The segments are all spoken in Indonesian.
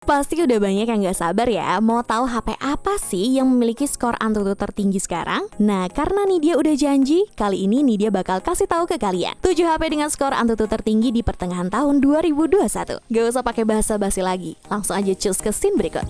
Pasti udah banyak yang gak sabar ya mau tahu HP apa sih yang memiliki skor Antutu tertinggi sekarang? Nah, karena Nidia udah janji, kali ini Nidia bakal kasih tahu ke kalian 7 HP dengan skor Antutu tertinggi di pertengahan tahun 2021. Gak usah pakai basa-basi lagi, langsung aja cus ke scene berikut.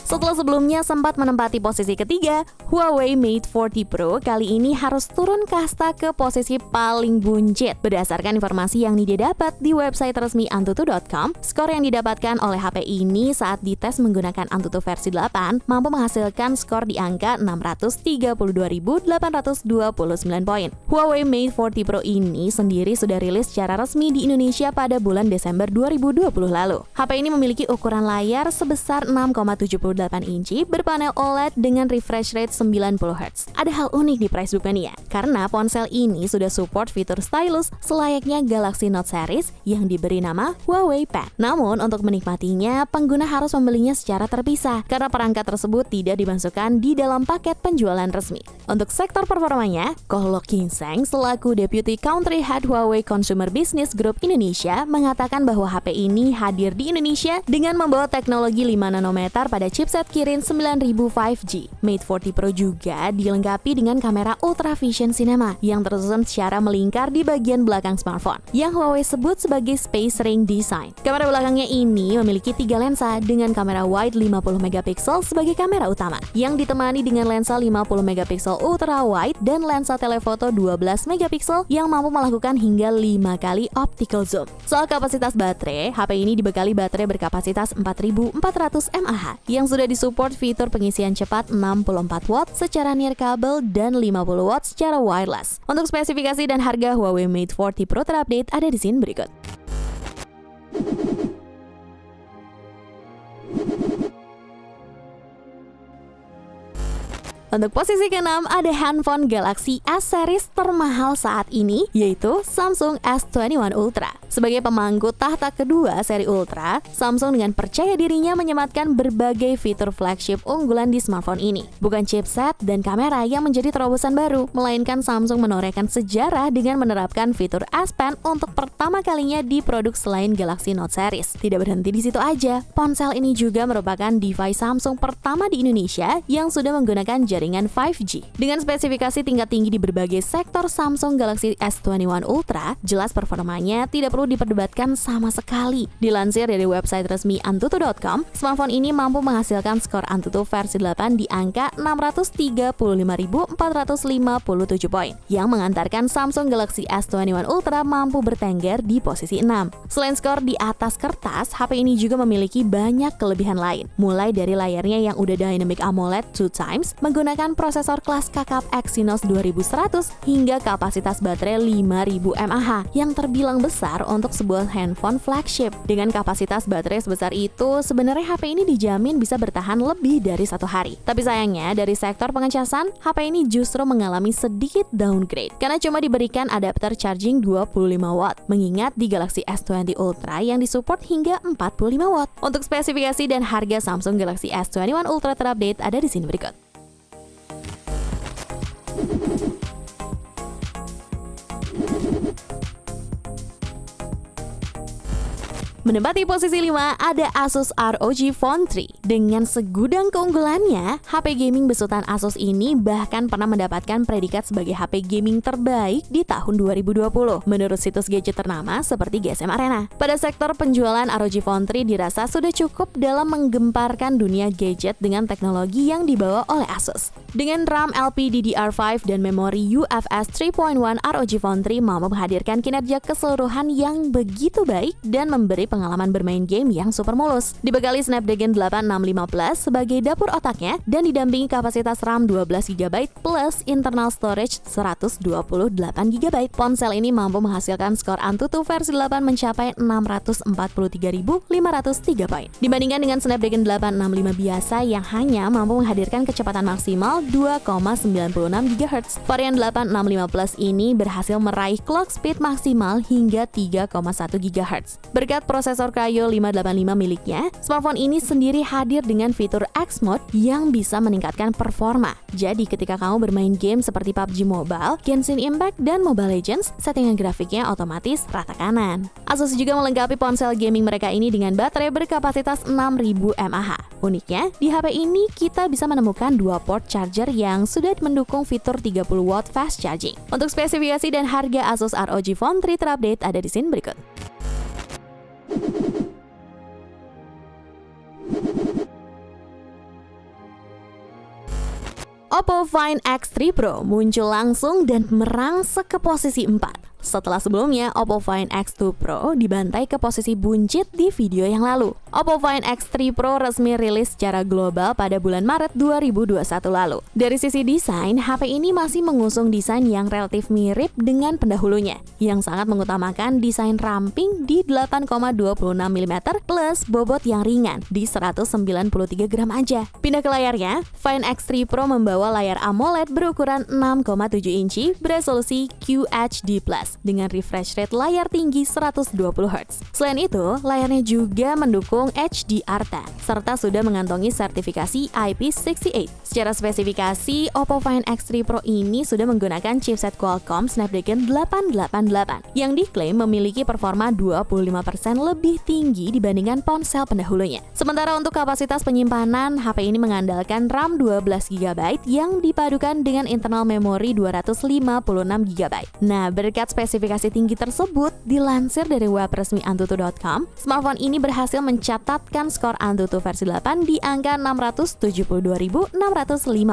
Setelah sebelumnya sempat menempati posisi ketiga, Huawei Mate 40 Pro kali ini harus turun kasta ke posisi paling buncit. Berdasarkan informasi yang Nidia dapat di website resmi Antutu.com, skor yang didapatkan oleh HP ini saat dites menggunakan Antutu versi 8 mampu menghasilkan skor di angka 632.829 poin. Huawei Mate 40 Pro ini sendiri sudah rilis secara resmi di Indonesia pada bulan Desember 2020 lalu. HP ini memiliki ukuran layar sebesar 6,78 inci berpanel OLED dengan refresh rate 90 Hz. Ada hal unik di price bukan ya? Karena ponsel ini sudah support fitur stylus selayaknya Galaxy Note series yang diberi nama Huawei Pen. Namun untuk menikmatinya, pengguna harus membelinya secara terpisah karena perangkat tersebut tidak dimasukkan di dalam paket penjualan resmi. Untuk sektor performanya, Koh Loh King Seng selaku Deputy Country Head Huawei Consumer Business Group Indonesia mengatakan bahwa HP ini hadir di Indonesia dengan membawa teknologi 5 nanometer pada chipset Kirin 9000 5G. Mate 40 Pro juga dilengkapi dengan kamera Ultra Vision Cinema yang tersusun secara melingkar di bagian belakang smartphone yang Huawei sebut sebagai Space Ring Design. Kamera belakangnya ini memiliki 3 lensa dengan kamera wide 50 megapiksel sebagai kamera utama yang ditemani dengan lensa 50 megapiksel ultra wide dan lensa telefoto 12 megapiksel yang mampu melakukan hingga 5 kali optical zoom. Soal kapasitas baterai, HP ini dibekali baterai berkapasitas 4400 mAh yang sudah disupport fitur pengisian cepat 64 watt secara nirkabel dan 50 watt secara wireless. Untuk spesifikasi dan harga Huawei Mate 40 Pro terupdate ada di sini berikut. Untuk posisi ke-6 ada handphone Galaxy S series termahal saat ini, yaitu Samsung S21 Ultra. Sebagai pemangku tahta kedua seri Ultra, Samsung dengan percaya dirinya menyematkan berbagai fitur flagship unggulan di smartphone ini. Bukan chipset dan kamera yang menjadi terobosan baru, melainkan Samsung menorehkan sejarah dengan menerapkan fitur S Pen untuk pertama kalinya di produk selain Galaxy Note series. Tidak berhenti di situ aja, ponsel ini juga merupakan device Samsung pertama di Indonesia yang sudah menggunakan jaringan 5G. Dengan spesifikasi tingkat tinggi di berbagai sektor, Samsung Galaxy S21 Ultra jelas performanya tidak perlu diperdebatkan sama sekali. Dilansir dari website resmi Antutu.com, smartphone ini mampu menghasilkan skor Antutu versi 8 di angka 635.457 poin, yang mengantarkan Samsung Galaxy S21 Ultra mampu bertengger di posisi 6. Selain skor di atas kertas, HP ini juga memiliki banyak kelebihan lain, mulai dari layarnya yang udah Dynamic AMOLED 2x, menggunakan prosesor kelas kakap Exynos 2100 hingga kapasitas baterai 5000 mAh yang terbilang besar untuk sebuah handphone flagship. Dengan kapasitas baterai sebesar itu, sebenarnya HP ini dijamin bisa bertahan lebih dari 1 hari. Tapi sayangnya, dari sektor pengecasan, HP ini justru mengalami sedikit downgrade karena cuma diberikan adapter charging 25 watt, mengingat di Galaxy S20 Ultra yang disupport hingga 45 watt. Untuk spesifikasi dan harga Samsung Galaxy S21 Ultra terupdate ada di sini berikut. Menempati posisi 5 ada Asus ROG Phone 3. Dengan segudang keunggulannya, HP gaming besutan Asus ini bahkan pernah mendapatkan predikat sebagai HP gaming terbaik di tahun 2020 menurut situs gadget ternama seperti GSM Arena. Pada sektor penjualan, ROG Phone 3 dirasa sudah cukup dalam menggemparkan dunia gadget dengan teknologi yang dibawa oleh Asus. Dengan RAM LPDDR5 dan memori UFS 3.1, ROG Phone 3 mampu menghadirkan kinerja keseluruhan yang begitu baik dan memberi pengalaman bermain game yang super mulus. Dibekali Snapdragon 865 Plus sebagai dapur otaknya dan didampingi kapasitas RAM 12GB plus internal storage 128GB. Ponsel ini mampu menghasilkan skor Antutu versi 8 mencapai 643.503 poin. Dibandingkan dengan Snapdragon 865 biasa yang hanya mampu menghadirkan kecepatan maksimal 2,96 GHz. Varian 865 Plus ini berhasil meraih clock speed maksimal hingga 3,1 GHz. Berkat prosesor Kryo 585 miliknya, smartphone ini sendiri hadir dengan fitur X Mode yang bisa meningkatkan performa. Jadi ketika kamu bermain game seperti PUBG Mobile, Genshin Impact, dan Mobile Legends, settingan grafiknya otomatis rata kanan. Asus juga melengkapi ponsel gaming mereka ini dengan baterai berkapasitas 6000 mAh. Uniknya, di HP ini kita bisa menemukan dua port charger yang sudah mendukung fitur 30 watt fast charging. Untuk spesifikasi dan harga Asus ROG Phone 3 terupdate ada di scene berikut. Oppo Find X3 Pro muncul langsung dan merangsek ke posisi 4. Setelah sebelumnya, Oppo Find X2 Pro dibantai ke posisi buncit di video yang lalu. Oppo Find X3 Pro resmi rilis secara global pada bulan Maret 2021 lalu. Dari sisi desain, HP ini masih mengusung desain yang relatif mirip dengan pendahulunya, yang sangat mengutamakan desain ramping di 8,26 mm plus bobot yang ringan di 193 gram aja. Pindah ke layarnya, Find X3 Pro membawa layar AMOLED berukuran 6,7 inci beresolusi QHD+, dengan refresh rate layar tinggi 120 Hz. Selain itu, layarnya juga mendukung HDR10, serta sudah mengantongi sertifikasi IP68. Secara spesifikasi, Oppo Find X3 Pro ini sudah menggunakan chipset Qualcomm Snapdragon 888, yang diklaim memiliki performa 25% lebih tinggi dibandingkan ponsel pendahulunya. Sementara untuk kapasitas penyimpanan, HP ini mengandalkan RAM 12GB yang dipadukan dengan internal memori 256GB. Nah, berkat spesifikasi tinggi tersebut, dilansir dari web resmi Antutu.com, smartphone ini berhasil mencatatkan skor Antutu versi 8 di angka 672.605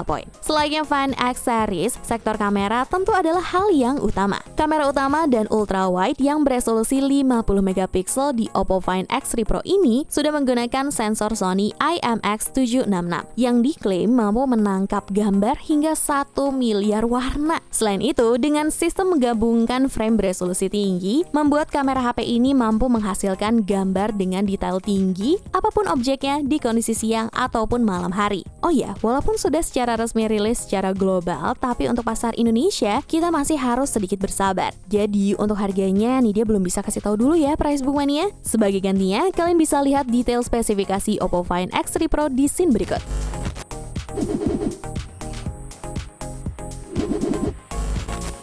poin. Selainnya Find X series, sektor kamera tentu adalah hal yang utama. Kamera utama dan ultra wide yang beresolusi 50 MP di Oppo Find X3 Pro ini sudah menggunakan sensor Sony IMX766 yang diklaim mampu menangkap gambar hingga 1 miliar warna. Selain itu, dengan sistem menggabungkan frame beresolusi tinggi, membuat kamera HP ini mampu menghasilkan gambar dengan detail tinggi apapun objeknya di kondisi siang ataupun malam hari. Oh ya, walaupun sudah secara resmi rilis secara global, tapi untuk pasar Indonesia kita masih harus sedikit bersabar. Jadi untuk harganya nih dia belum bisa kasih tahu dulu ya Price Book Mania. Sebagai gantinya, kalian bisa lihat detail spesifikasi Oppo Find X3 Pro di scene berikut.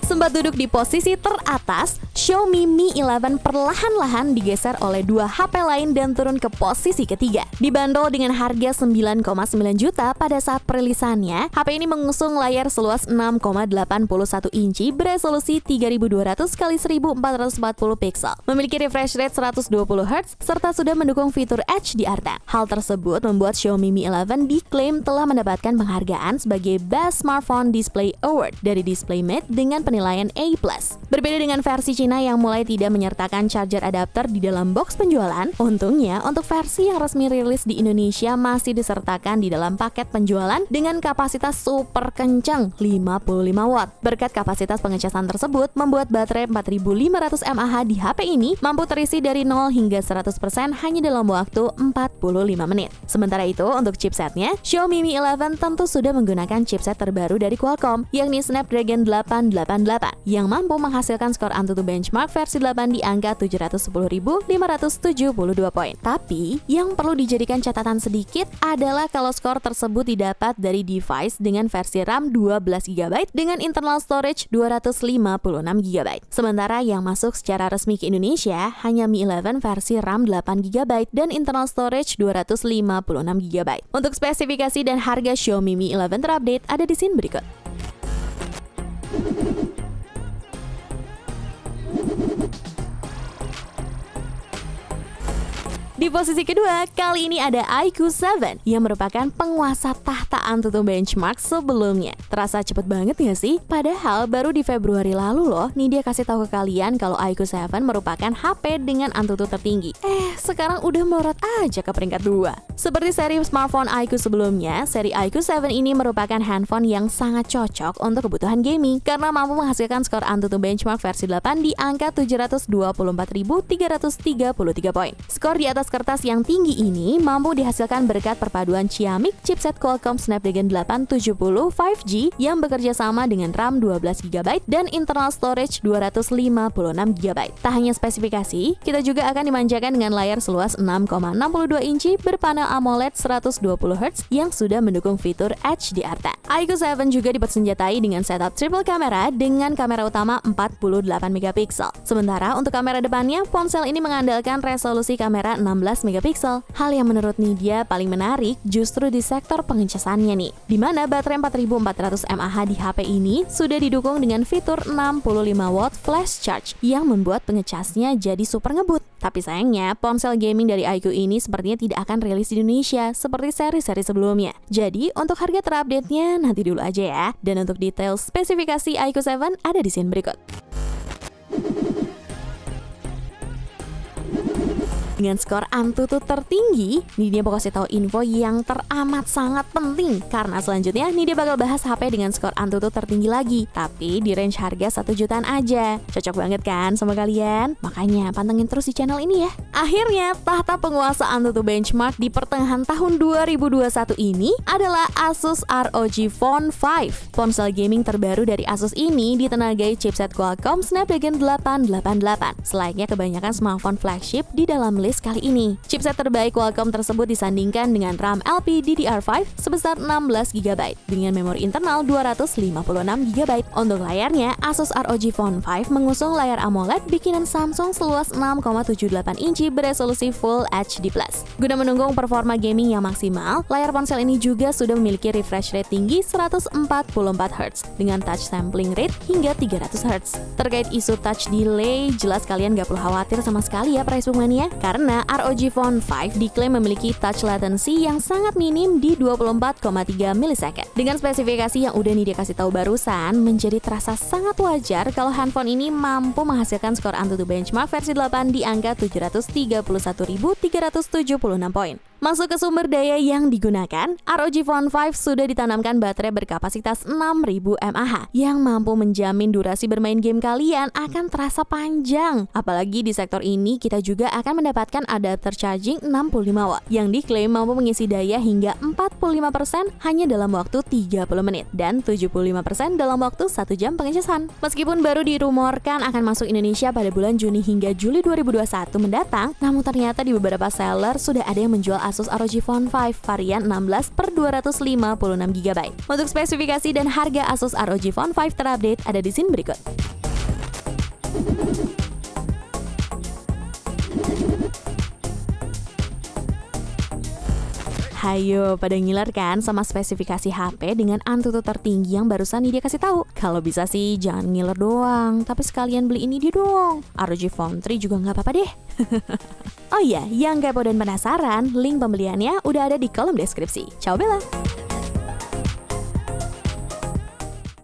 Sempat duduk di posisi teratas, Xiaomi Mi 11 perlahan-lahan digeser oleh dua HP lain dan turun ke posisi ketiga. Dibanderol dengan harga 9,9 juta pada saat perilisannya, HP ini mengusung layar seluas 6,81 inci beresolusi 3200 x 1440 pixel, memiliki refresh rate 120 Hz, serta sudah mendukung fitur HDR10. Hal tersebut membuat Xiaomi Mi 11 diklaim telah mendapatkan penghargaan sebagai Best Smartphone Display Award dari DisplayMate dengan penilaian A+. Berbeda dengan versi Cina yang mulai tidak menyertakan charger adapter di dalam box penjualan, untungnya untuk versi yang resmi rilis di Indonesia masih disertakan di dalam paket penjualan dengan kapasitas super kencang 55 watt. Berkat kapasitas pengecasan tersebut, membuat baterai 4500 mAh di HP ini mampu terisi dari 0 hingga 100% hanya dalam waktu 45 menit. Sementara itu, untuk chipsetnya, Xiaomi Mi 11 tentu sudah menggunakan chipset terbaru dari Qualcomm, yakni Snapdragon 888, yang mampu menghasilkan skor Antutu benchmark versi 8 di angka 710.572 poin. Tapi, yang perlu dijadikan catatan sedikit adalah kalau skor tersebut didapat dari device dengan versi RAM 12GB dengan internal storage 256GB. Sementara yang masuk secara resmi ke Indonesia hanya Mi 11 versi RAM 8GB dan internal storage 256GB. Untuk spesifikasi dan harga Xiaomi Mi 11 terupdate ada di scene berikut. Di posisi kedua, kali ini ada iQOO 7 yang merupakan penguasa tahta Antutu benchmark sebelumnya. Terasa cepet banget gak sih? Padahal baru di Februari lalu loh, nih dia kasih tahu ke kalian kalau iQOO 7 merupakan HP dengan Antutu tertinggi. Sekarang udah melorot aja ke peringkat 2. Seperti seri smartphone iQOO sebelumnya, seri iQOO 7 ini merupakan handphone yang sangat cocok untuk kebutuhan gaming karena mampu menghasilkan skor Antutu benchmark versi 8 di angka 724.333 poin. Skor di atas kapasitas kertas yang tinggi ini mampu dihasilkan berkat perpaduan Ciamik chipset Qualcomm Snapdragon 870 5G yang bekerja sama dengan RAM 12GB dan internal storage 256GB. Tak hanya spesifikasi, kita juga akan dimanjakan dengan layar seluas 6,62 inci berpanel AMOLED 120Hz yang sudah mendukung fitur HDR10. iQOO 7 juga dipersenjatai dengan setup triple kamera dengan kamera utama 48MP. Sementara untuk kamera depannya, ponsel ini mengandalkan resolusi kamera 16MP. Hal yang menurut Nidya paling menarik justru di sektor pengecasannya nih, di mana baterai 4400 mAh di HP ini sudah didukung dengan fitur 65W flash charge yang membuat pengecasnya jadi super ngebut. Tapi sayangnya, ponsel gaming dari iQOO ini sepertinya tidak akan rilis di Indonesia seperti seri-seri sebelumnya. Jadi, untuk harga terupdate-nya nanti dulu aja ya. Dan untuk detail spesifikasi iQOO 7 ada di scene berikut. Dengan skor Antutu tertinggi, Nidya bakal kasih tahu info yang teramat sangat penting. Karena selanjutnya Nidya bakal bahas HP dengan skor Antutu tertinggi lagi, tapi di range harga 1 jutaan aja. Cocok banget kan sama kalian? Makanya pantengin terus di channel ini ya. Akhirnya, tahta penguasa Antutu Benchmark di pertengahan tahun 2021 ini adalah Asus ROG Phone 5. Ponsel gaming terbaru dari Asus ini ditenagai chipset Qualcomm Snapdragon 888. Selayaknya kebanyakan smartphone flagship di dalam list kali ini. Chipset terbaik Qualcomm tersebut disandingkan dengan RAM LPDDR5 sebesar 16GB dengan memori internal 256GB. Untuk layarnya, Asus ROG Phone 5 mengusung layar AMOLED bikinan Samsung seluas 6,78 inci beresolusi Full HD+. Guna mendukung performa gaming yang maksimal, layar ponsel ini juga sudah memiliki refresh rate tinggi 144Hz dengan touch sampling rate hingga 300Hz. Terkait isu touch delay, jelas kalian gak perlu khawatir sama sekali ya Pricebook Mania, karena ROG Phone 5 diklaim memiliki touch latency yang sangat minim di 24,3 milisecond. Dengan spesifikasi yang udah Nidya kasih tahu barusan, menjadi terasa sangat wajar kalau handphone ini mampu menghasilkan skor Antutu Benchmark versi 8 di angka 731.376 poin. Masuk ke sumber daya yang digunakan, ROG Phone 5 sudah ditanamkan baterai berkapasitas 6000 mAh yang mampu menjamin durasi bermain game kalian akan terasa panjang. Apalagi di sektor ini kita juga akan mendapatkan adapter charging 65W yang diklaim mampu mengisi daya hingga 45% hanya dalam waktu 30 menit dan 75% dalam waktu 1 jam pengecasan. Meskipun baru dirumorkan akan masuk Indonesia pada bulan Juni hingga Juli 2021 mendatang, namun ternyata di beberapa seller sudah ada yang menjual Asus ROG Phone 5 varian 16/256GB. Untuk spesifikasi dan harga Asus ROG Phone 5 terupdate ada di scene berikut. Hayo, pada ngiler kan sama spesifikasi HP dengan Antutu tertinggi yang barusan Nidya kasih tahu? Kalau bisa sih jangan ngiler doang, tapi sekalian beli ini dia dong. ROG Phone 3 juga nggak apa-apa deh. Oh iya, yang kepo dan penasaran, link pembeliannya udah ada di kolom deskripsi. Ciao Bella!